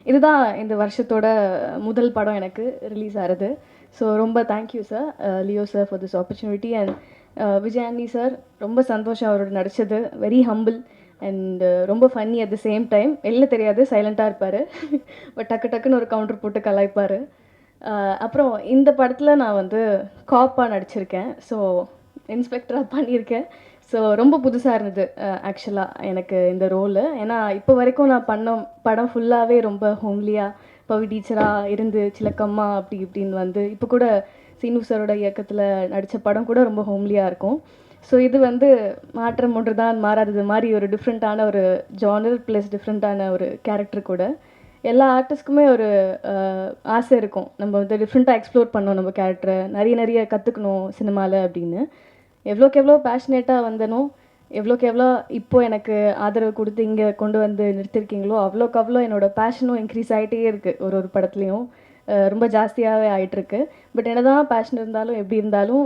இதுதான் இந்த வருஷத்தோட முதல் படம் எனக்கு ரிலீஸ் ஆகிறது. ஸோ ரொம்ப thank you sir, Leo sir for this opportunity. And Vijay Antony sir, ரொம்ப சந்தோஷம் அவரோட நடித்தது. வெரி ஹம்பிள் அண்ட் ரொம்ப funny at the same time. வெளில தெரியாது, சைலண்ட்டாக இருப்பார். பட் டக்கு டக்குன்னு ஒரு கவுண்டர் போட்டு கலாய்ப்பார். அப்புறம் இந்த படத்தில் நான் வந்து காப்பாக நடிச்சிருக்கேன். ஸோ இன்ஸ்பெக்டராக பண்ணியிருக்கேன். ஸோ ரொம்ப புதுசாக இருந்தது ஆக்சுவலாக எனக்கு இந்த ரோலு. ஏன்னா இப்போ வரைக்கும் நான் பண்ண படம் ஃபுல்லாகவே ரொம்ப ஹோம்லியாக பவி டீச்சராக இருந்து சிலக்கம்மா அப்படி இப்படின்னு வந்து இப்போ கூட சீனு சாரோட இயக்கத்தில் நடித்த படம் கூட ரொம்ப ஹோம்லியாக இருக்கும். ஸோ இது வந்து மாற்றம் ஒன்று தான் மாறாதது மாதிரி ஒரு டிஃப்ரெண்ட்டான ஒரு ஜானர் ப்ளஸ் டிஃப்ரெண்ட்டான ஒரு கேரக்டர் கூட. எல்லா ஆர்டிஸ்ட்டுக்குமே ஒரு ஆசை இருக்கும், நம்ம வந்து டிஃப்ரெண்ட்டாக எக்ஸ்ப்ளோர் பண்ணோம் நம்ம கேரக்டரை, நிறைய நிறைய கற்றுக்கணும் சினிமாவில் அப்படின்னு. எவ்வளோக்கு எவ்வளோ பேஷனேட்டாக வந்தனோ, எவ்வளோக்கு எவ்வளோ இப்போது எனக்கு ஆதரவு கொடுத்து இங்கே கொண்டு வந்து நிறுத்திருக்கீங்களோ அவ்வளோக்கு அவ்வளோ என்னோடய பேஷனும் இன்க்ரீஸ் ஆகிட்டே இருக்குது. ஒரு ஒரு படத்துலையும் ரொம்ப ஜாஸ்தியாகவே ஆகிட்டுருக்கு. பட் என்ன தான் பேஷன் இருந்தாலும் எப்படி இருந்தாலும்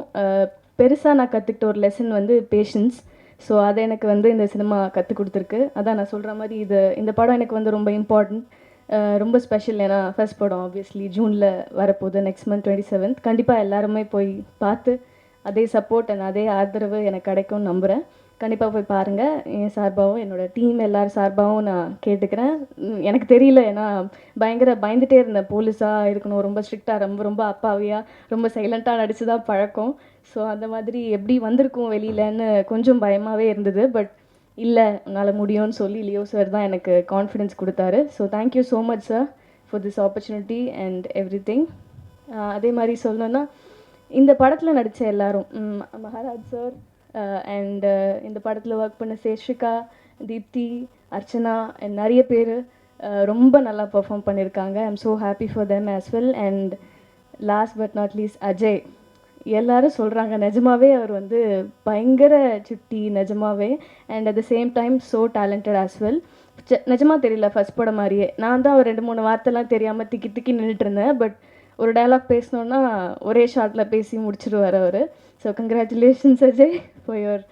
பெருசாக நான் கற்றுக்கிட்ட ஒரு லெசன் வந்து பேஷன்ஸ். ஸோ அதை எனக்கு வந்து இந்த சினிமா கற்றுக் கொடுத்துருக்கு. அதான் நான் சொல்கிற மாதிரி இந்த படம் எனக்கு வந்து ரொம்ப இம்பார்ட்டண்ட், ரொம்ப ஸ்பெஷல். ஏன்னா ஃபர்ஸ்ட் படம் ஆப்வியஸ்லி ஜூனில் வரப்போகுது, நெக்ஸ்ட் மந்த் 27th. கண்டிப்பாக எல்லாருமே போய் பார்த்து அதே சப்போர்ட் அண்ட் அதே ஆதரவு எனக்கு கிடைக்கும்னு நம்புகிறேன். கண்டிப்பாக போய் பாருங்கள். என் சார்பாகவும் என்னோடய டீம் எல்லோரும் சார்பாகவும் நான் கேட்டுக்கிறேன். எனக்கு தெரியல, ஏன்னா பயந்துகிட்டே இருந்தேன். போலீஸாக இருக்கணும், ரொம்ப ஸ்ட்ரிக்டாக, ரொம்ப ரொம்ப அப்பாவியாக, ரொம்ப சைலண்ட்டாக நடிச்சு தான் பழக்கம். ஸோ அந்த மாதிரி எப்படி வந்திருக்கும் வெளியிலன்னு கொஞ்சம் பயமாகவே இருந்தது. பட் இல்லை, உன்னால் முடியும்னு சொல்லி லியோ சார் தான் எனக்கு கான்ஃபிடென்ஸ் கொடுத்தாரு. So thank you so much sir for this opportunity and every thing. அதே மாதிரி சொல்லணுன்னா, இந்த படத்தில் நடித்த எல்லாரும், மகாராஜ் சார் அண்ட் இந்த படத்தில் ஒர்க் பண்ண சேஷிகா, தீப்தி, அர்ச்சனா அண்ட் நிறைய பேர் ரொம்ப நல்லா பெர்ஃபார்ம் பண்ணியிருக்காங்க. I am so happy for them as well. And last but not least Ajay. எல்லாரும் சொல்கிறாங்க நிஜமாவே அவர் வந்து பயங்கர சுட்டி நிஜமாவே. And at the same time so talented as well. நிஜமாக தெரியல, ஃபஸ்ட் படம் மாதிரியே நான் தான் ஒரு 2-3 வார்த்தைலாம் தெரியாமல் திக்கி திக்கி நின்றுட்டு இருந்தேன். பட் ஒரு டைலாக் பேசணுன்னா ஒரே ஷார்ட்டில் பேசி முடிச்சிடுவார் அவர். So congratulations Ajay for your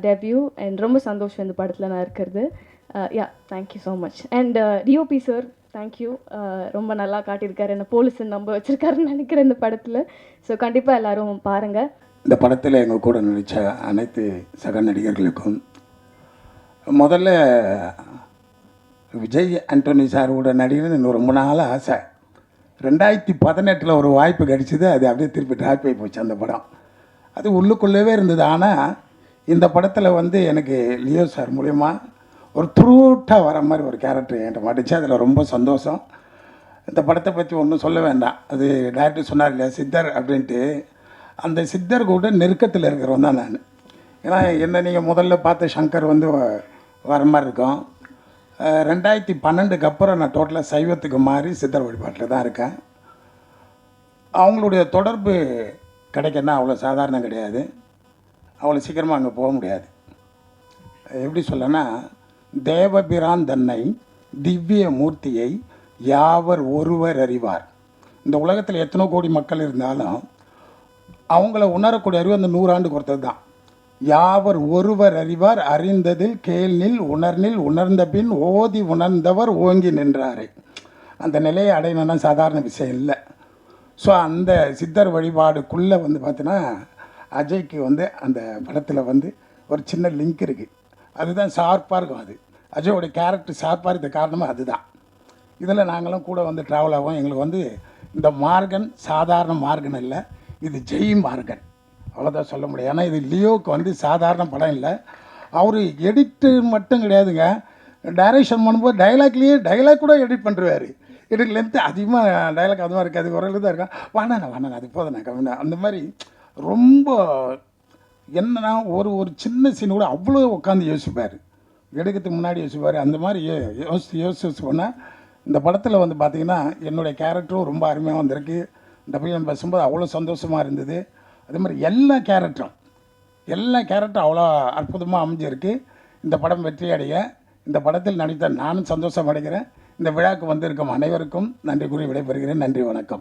debut. And ரொம்ப சந்தோஷம் இந்த படத்தில் நான் இருக்கிறது. யா, thank you so much. And DOP sir, thank you. ரொம்ப நல்லா காட்டியிருக்காரு, என்ன போலீஸை நம்ப வச்சுருக்காருன்னு நினைக்கிறேன் இந்த படத்தில். ஸோ கண்டிப்பாக எல்லோரும் பாருங்கள். இந்த படத்தில் எங்கள் கூட நடித்த அனைத்து சக நடிகர்களுக்கும் முதல்ல விஜய் ஆண்டனி சாரோட நடிகர் இன்னும் ரொம்ப நாள் ஆசை. 2018 ஒரு வாய்ப்பு கிடைச்சிது. அது அப்படியே திருப்பி ட்ராப் ஆகி போச்சு அந்த படம். அது உள்ளுக்குள்ளவே இருந்தது. ஆனால் இந்த படத்தில் வந்து எனக்கு லியோ சார் மூலயமா ஒரு த்ரூட்டாக வர மாதிரி ஒரு கேரக்டர் என்கிட்ட மாட்டுச்சு. அதில் ரொம்ப சந்தோஷம். இந்த படத்தை பற்றி ஒன்றும் சொல்ல வேண்டாம். அது டைரக்டர் சொன்னார் இல்லையா, சித்தர் அப்படின்ட்டு. அந்த சித்தர் கூட நெருக்கத்தில் இருக்கிறவன் தான் நான். ஏன்னா என்ன நீங்கள் முதல்ல பார்த்த சங்கர் வந்து வர மாதிரி இருக்கும். 2012க்கு அப்புறம் நான் டோட்டலாக சைவத்துக்கு மாறி சித்தர் வழிபாட்டில் தான் இருக்கேன். அவங்களுடைய தொடர்பு கிடைக்கன்னா அவ்வளோ சாதாரணம் கிடையாது. அவ்வளோ சீக்கிரமாக அங்கே போக முடியாது. எப்படி சொல்லனா, தேவபிரான் தன்னை திவ்ய மூர்த்தியை யாவர் ஒருவர் அறிவார். இந்த உலகத்தில் எத்தனை கோடி மக்கள் இருந்தாலும் அவங்கள உணரக்கூடிய அறிவு அந்த 100 ஆண்டுக்கு ஒருத்தது தான். யாவர் ஒருவர் அறிவார், அறிந்ததில் கேள்நில் உணர்நில் உணர்ந்த பின் ஓதி உணர்ந்தவர் ஓங்கி நின்றாரே. அந்த நிலையை அடையணும்னா சாதாரண விஷயம் இல்லை. ஸோ அந்த சித்தர் வழிபாடுக்குள்ளே வந்து பார்த்தீங்கன்னா அஜய்க்கு வந்து அந்த படத்தில் வந்து ஒரு சின்ன லிங்க் இருக்குது. அதுதான் ஷார்ப்பாக இருக்கும். அது அஜயோடைய கேரக்டர் ஷார்ப்பாக இருக்க காரணமாக அதுதான். இதில் நாங்களும் கூட வந்து ட்ராவல் ஆகும். எங்களுக்கு வந்து இந்த மார்கன் சாதாரண மார்கன் இல்லை, இது ஜெய் மார்கன், அவ்வளோதான் சொல்ல முடியும். ஏன்னா இது லியோவுக்கு வந்து சாதாரண படம் இல்லை. அவர் எடிட்டு மட்டும் கிடையாதுங்க, டைரக்ஷன் பண்ணும்போது டைலாக் கூட எடிட் பண்ணுறாரு. எடிட் லென்த்து அதிகமாக டைலாக் அதுவாக இருக்குது. அது ஒரு தான் இருக்கா, வாண்ணா அது போதுண்ணா கம்மிண்ணா. அந்த மாதிரி ரொம்ப என்னன்னா ஒரு சின்ன சீன் கூட அவ்வளோ உட்காந்து யோசிப்பார். எடுக்கிறதுக்கு முன்னாடி யோசிப்பார். அந்த மாதிரி யோசிச்சு போனால் இந்த படத்தில் வந்து பார்த்திங்கன்னா என்னுடைய கேரக்டரும் ரொம்ப அருமையாக வந்திருக்கு. டபிள்யூஎம் பேசும்போது அவ்வளோ சந்தோஷமாக இருந்தது. அதே மாதிரி எல்லா கேரக்டரும் அவ்வளோ அற்புதமாக அமைஞ்சிருக்கு. இந்த படம் வெற்றி அடைய இந்த படத்தில் நடித்த நானும் சந்தோஷம் அடைகிறேன். இந்த விழாவுக்கு வந்திருக்கும் அனைவருக்கும் நன்றி கூறி விடைபெறுகிறேன். நன்றி, வணக்கம்.